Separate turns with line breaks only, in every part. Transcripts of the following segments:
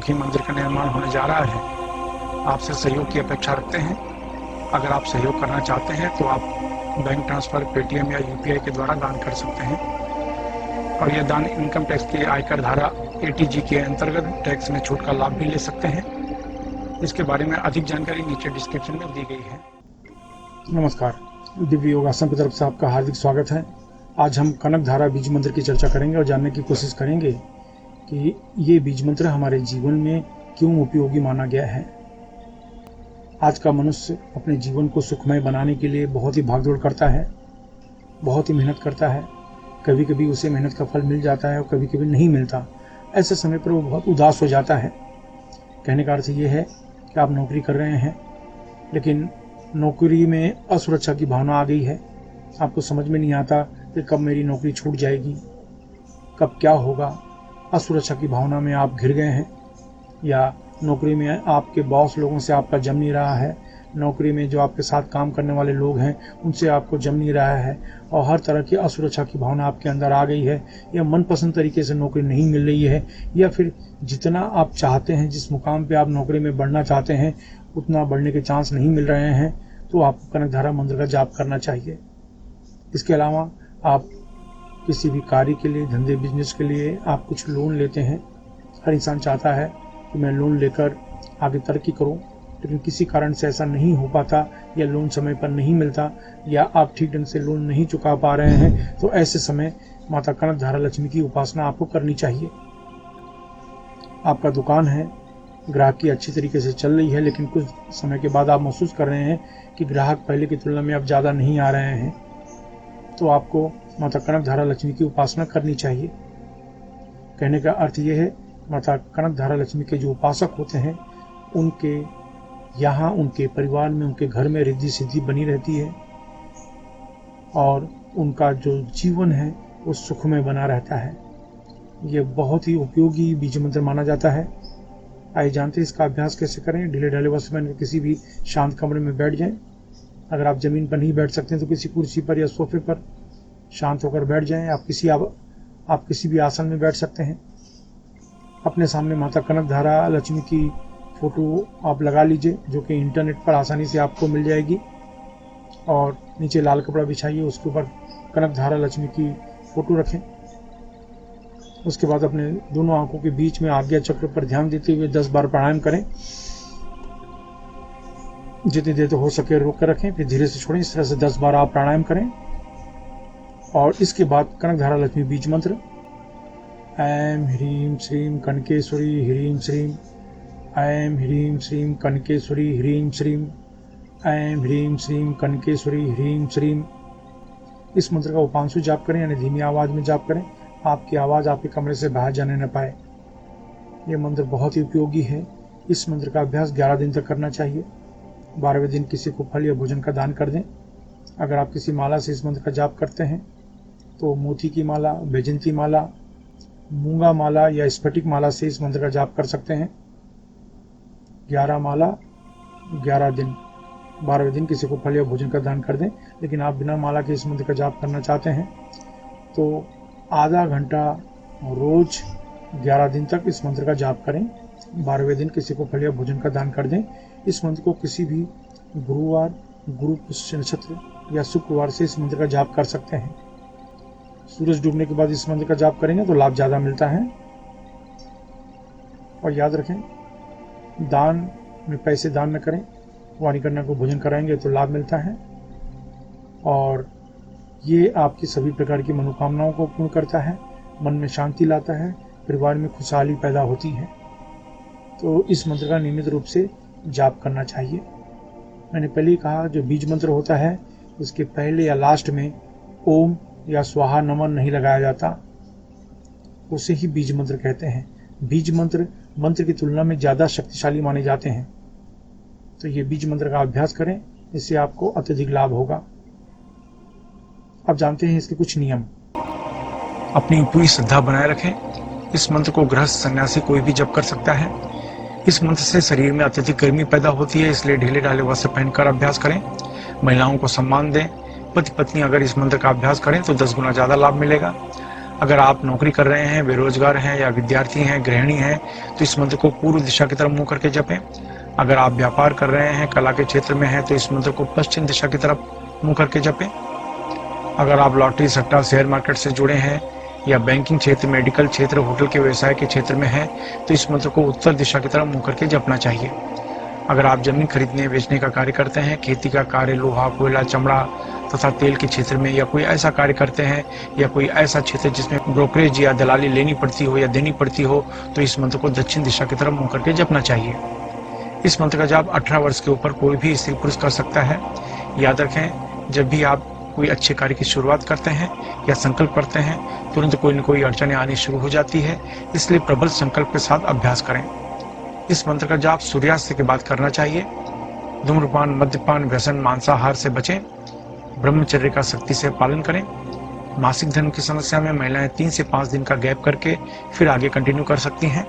मुखी मंदिर का निर्माण होने जा रहा है। आपसे सहयोग की अपेक्षा रखते हैं। अगर आप सहयोग करना चाहते हैं तो आप बैंक ट्रांसफर, पेटीएम या यूपीआई के द्वारा दान कर सकते हैं और यह दान इनकम टैक्स के आयकर धारा एटीजी के अंतर्गत टैक्स में छूट का लाभ भी ले सकते हैं। इसके बारे में अधिक जानकारी नीचे डिस्क्रिप्शन में दी गई है।
नमस्कार, दिव्य योगासन की तरफ से आपका हार्दिक स्वागत है। आज हम कनक धारा बीज मंत्र की चर्चा करेंगे और जानने की कोशिश करेंगे कि ये बीज मंत्र हमारे जीवन में क्यों उपयोगी माना गया है। आज का मनुष्य अपने जीवन को सुखमय बनाने के लिए बहुत ही भागदौड़ करता है, बहुत ही मेहनत करता है। कभी कभी उसे मेहनत का फल मिल जाता है और कभी कभी नहीं मिलता। ऐसे समय पर वो बहुत उदास हो जाता है। कहने का अर्थ ये है कि आप नौकरी कर रहे हैं, लेकिन नौकरी में असुरक्षा की भावना आ गई है। आपको समझ में नहीं आता कि कब मेरी नौकरी छूट जाएगी, कब क्या होगा। असुरक्षा की भावना में आप घिर गए हैं, या नौकरी में आपके बॉस लोगों से आपका जम नहीं रहा है, नौकरी में जो आपके साथ काम करने वाले लोग हैं उनसे आपको जम नहीं रहा है और हर तरह की असुरक्षा की भावना आपके अंदर आ गई है, या मनपसंद तरीके से नौकरी नहीं मिल रही है, या फिर जितना आप चाहते हैं, जिस मुकाम पे आप नौकरी में बढ़ना चाहते हैं उतना बढ़ने के चांस नहीं मिल रहे हैं, तो आपको कनक धारा मंत्र का जाप करना चाहिए। इसके अलावा आप किसी भी कार्य के लिए, धंधे बिजनेस के लिए आप कुछ लोन लेते हैं। हर इंसान चाहता है कि मैं लोन लेकर आगे तरक्की करूं, लेकिन किसी कारण से ऐसा नहीं हो पाता, या लोन समय पर नहीं मिलता, या आप ठीक ढंग से लोन नहीं चुका पा रहे हैं। तो ऐसे समय माता कनक धारा लक्ष्मी की उपासना आपको करनी चाहिए। आपका दुकान है, ग्राहक की अच्छी तरीके से चल रही है, लेकिन कुछ समय के बाद आप महसूस कर रहे हैं कि ग्राहक पहले की तुलना में अब ज़्यादा नहीं आ रहे हैं, तो आपको माता कनक धारा लक्ष्मी की उपासना करनी चाहिए। कहने का अर्थ यह है, माता कनक धारा लक्ष्मी के जो उपासक होते हैं उनके यहाँ, उनके परिवार में, उनके घर में रिद्धि सिद्धि बनी रहती है और उनका जो जीवन है वो सुखमय बना रहता है। ये बहुत ही उपयोगी बीज मंत्र माना जाता है। आइए जानते हैं इसका अभ्यास कैसे करें। ढीले ढाले वस्त्र में किसी भी शांत कमरे में बैठ जाएं। अगर आप जमीन पर नहीं बैठ सकते हैं तो किसी कुर्सी पर या सोफे पर शांत होकर बैठ जाएं। आप किसी भी आसन में बैठ सकते हैं। अपने सामने माता कनक धारा लक्ष्मी की फोटो आप लगा लीजिए, जो कि इंटरनेट पर आसानी से आपको मिल जाएगी, और नीचे लाल कपड़ा बिछाइए, उसके ऊपर कनक धारा लक्ष्मी की फोटो रखें। उसके बाद अपने दोनों आंखों के बीच में आज्ञा चक्र पर ध्यान देते हुए 10 बार प्राणायाम करें। जितनी देर तो हो सके रोक कर रखें, फिर धीरे से छोड़ें। इस तरह से 10 बार आप प्राणायाम करें और इसके बाद कनक धारा लक्ष्मी बीज मंत्र ऐं ह्रीं श्रीं कनकेश्वरी ह्रीं श्रीं, ऐं ह्रीं श्रीं कनकेश्वरी ह्रीं श्रीं, ऐं ह्रीं श्रीं कनकेश्वरी ह्रीं श्रीं। इस मंत्र का उपांशु जाप करें, यानी धीमी आवाज में जाप करें। आपकी आवाज आपके कमरे से बाहर जाने न पाए। यह मंत्र बहुत ही उपयोगी है। इस मंत्र का अभ्यास 11 दिन तक करना चाहिए। 12वें दिन किसी को फल या भोजन का दान कर दें। अगर आप किसी माला से इस मंत्र का जाप करते हैं तो मोती की माला, बैजंती माला, मूंगा माला या स्फटिक माला से इस मंत्र का जाप कर सकते हैं। 11 माला 11 दिन। 12वें दिन किसी को फल या भोजन का दान कर दें। लेकिन आप बिना माला के इस मंत्र का जाप करना चाहते हैं तो आधा घंटा रोज 11 दिन तक इस मंत्र का जाप करें। 12वें दिन किसी को फल या भोजन का दान कर दें। इस मंत्र को किसी भी गुरुवार, गुरु पुष्य नक्षत्र या शुक्रवार से इस मंत्र का जाप कर सकते हैं। सूरज डूबने के बाद इस मंत्र का जाप करेंगे तो लाभ ज़्यादा मिलता है। और याद रखें, दान में पैसे दान न करें। वाणी कन्या को भोजन कराएंगे तो लाभ मिलता है और ये आपकी सभी प्रकार की मनोकामनाओं को पूर्ण करता है, मन में शांति लाता है, परिवार में खुशहाली पैदा होती है। तो इस मंत्र का नियमित रूप से जाप करना चाहिए। मैंने पहले ही कहा, जो बीज मंत्र होता है उसके पहले या लास्ट में ओम या स्वाहा नमन नहीं लगाया जाता, उसे ही बीज मंत्र कहते हैं। बीज मंत्र मंत्र की तुलना में ज़्यादा शक्तिशाली माने जाते हैं। तो ये बीज मंत्र का अभ्यास करें, इससे आपको अत्यधिक लाभ होगा। अब जानते हैं इसके कुछ नियम।
अपनी पूरी श्रद्धा बनाए रखें। इस मंत्र को गृहस्थ, सन्यासी कोई भी जप कर सकता है। इस मंत्र से शरीर में अत्यधिक गर्मी पैदा होती है, इसलिए ढीले ढाले वस्त्र पहनकर अभ्यास करें। महिलाओं को सम्मान दें। पति पत्नी अगर इस मंत्र का अभ्यास करें तो 10 गुना ज़्यादा लाभ मिलेगा। अगर आप नौकरी कर रहे हैं, बेरोजगार हैं या विद्यार्थी हैं, गृहिणी हैं, तो इस मंत्र को पूर्व दिशा की तरफ मुंह करके जपें। अगर आप व्यापार कर रहे हैं, कला के क्षेत्र में हैं, तो इस मंत्र को पश्चिम दिशा की तरफ मुंह करके जपें। अगर आप लॉटरी, सट्टा, शेयर मार्केट से जुड़े हैं या बैंकिंग क्षेत्र, मेडिकल क्षेत्र, होटल के व्यवसाय के क्षेत्र में हैं, तो इस मंत्र को उत्तर दिशा की तरफ मुंह करके जपना चाहिए। अगर आप जमीन खरीदने बेचने का कार्य करते हैं, खेती का कार्य, लोहा, कोयला, चमड़ा तथा तेल के क्षेत्र में, या कोई ऐसा कार्य करते हैं या कोई ऐसा क्षेत्र जिसमें ब्रोकरेज या दलाली लेनी पड़ती हो या देनी पड़ती हो, तो इस मंत्र को दक्षिण दिशा की तरफ मुंह करके जपना चाहिए। इस मंत्र का जाप 18 वर्ष के ऊपर कोई भी स्त्री पुरुष कर सकता है। याद रखें, जब भी आप कोई अच्छे कार्य की शुरुआत करते हैं या संकल्प करते हैं, तुरंत कोई न कोई अड़चनें आनी शुरू हो जाती है, इसलिए प्रबल संकल्प के साथ अभ्यास करें। इस मंत्र का जाप सूर्यास्त के बाद करना चाहिए। धूम्रपान, मद्यपान, व्यसन, मांसाहार से बचें। ब्रह्मचर्य का सख्ती से पालन करें। मासिक धर्म की समस्या में महिलाएं 3 से 5 दिन का गैप करके फिर आगे कंटिन्यू कर सकती हैं।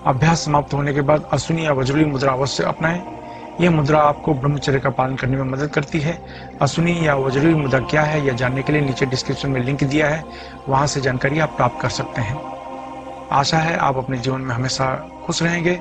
अभ्यास समाप्त होने के बाद अश्विनी या वज्रली मुद्रा अवश्य अपनाएं। यह मुद्रा आपको ब्रह्मचर्य का पालन करने में मदद करती है। अश्विनी या वज्रली मुद्रा क्या है, यह जानने के लिए नीचे डिस्क्रिप्शन में लिंक दिया है, वहां से जानकारी आप प्राप्त कर सकते हैं। आशा है आप अपने जीवन में हमेशा खुश रहेंगे।